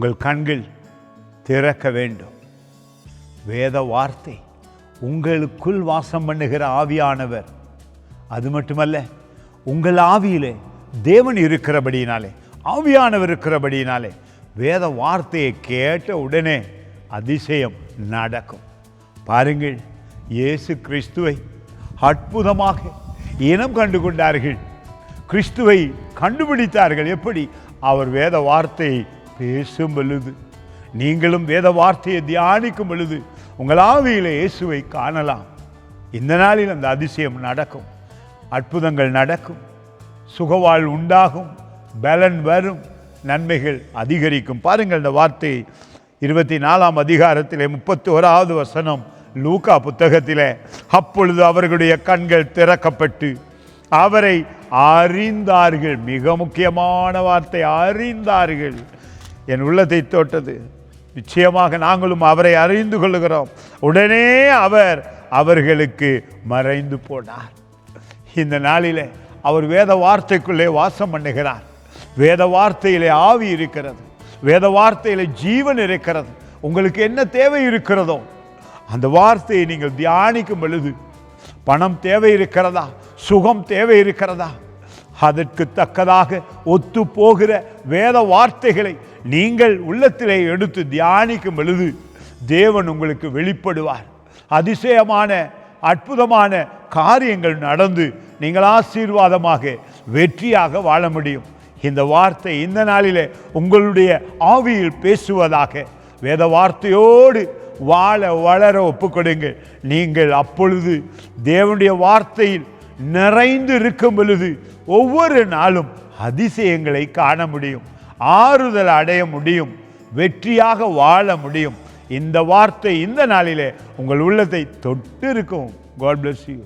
உங்கள் கண்கள் திறக்க வேண்டும். வேத வார்த்தை உங்களுக்குள் வாசம் பண்ணுகிற ஆவியானவர். அது மட்டுமல்ல, உங்கள் ஆவியிலே தேவன் இருக்கிறபடியினாலே, ஆவியானவர் இருக்கிறபடியினாலே வேத வார்த்தையை கேட்ட உடனே அதிசயம் நடக்கும். பாருங்கள், இயேசு கிறிஸ்துவை அற்புதமாக இனம் கண்டு கொண்டார்கள். கிறிஸ்துவை கண்டுபிடித்தார்கள். எப்படி? அவர் வேத வார்த்தையை பேசும் பொழுது. நீங்களும் வேத வார்த்தையை தியானிக்கும் பொழுது உங்கள் ஆவியிலே இயேசுவை காணலாம். இந்த நாளில் அந்த அதிசயம் நடக்கும், அற்புதங்கள் நடக்கும், சுகவாழ்வு உண்டாகும், பலன் வரும், நன்மைகள் அதிகரிக்கும். பாருங்கள், இந்த வார்த்தை 24ஆம் அதிகாரத்திலே 31வது வசனம், லூக்கா புத்தகத்திலே, அப்பொழுது அவர்களுடைய கண்கள் திறக்கப்பட்டு அவரை அறிந்தார்கள். மிக முக்கியமான வார்த்தை, அறிந்தார்கள். என் உள்ளத்தை தொட்டது. நிச்சயமாக நாங்களும் அவரை அறிந்து கொள்கிறோம். உடனே அவர் அவர்களுக்கு மறைந்து போனார். இந்த நாளிலே அவர் வேத வார்த்தைக்குள்ளே வாசம் பண்ணுகிறார். வேத வார்த்தையிலே ஆவி இருக்கிறது, வேத வார்த்தையிலே ஜீவன் இருக்கிறது. உங்களுக்கு என்ன தேவை இருக்கிறதோ அந்த வார்த்தையை நீங்கள் தியானிக்கும் பொழுது, பணம் தேவை இருக்கிறதா, சுகம் தேவை இருக்கிறதா, அதற்கு தக்கதாக ஒத்து போகிற வேத வார்த்தைகளை நீங்கள் உள்ளத்திலே எடுத்து தியானிக்கும் பொழுது தேவன் உங்களுக்கு வெளிப்படுவார். அதிசயமான அற்புதமான காரியங்கள் நடந்து நீங்கள் ஆசீர்வாதமாக வெற்றியாக வாழ முடியும். இந்த வார்த்தை இந்த நாளிலே உங்களுடைய ஆவியில் பேசுவதாக. வேத வார்த்தையோடு வாழ வளர ஒப்புக்கொடுங்கள். நீங்கள் அப்பொழுது தேவனுடைய வார்த்தையில் நிறைந்து இருக்கும் பொழுது ஒவ்வொரு நாளும் அதிசயங்களை காண முடியும், ஆறுதல் அடைய முடியும், வெற்றியாக வாழ முடியும். இந்த வார்த்தை இந்த நாளிலே உங்கள் உள்ளத்தை தொட்டு இருக்கும். God bless you.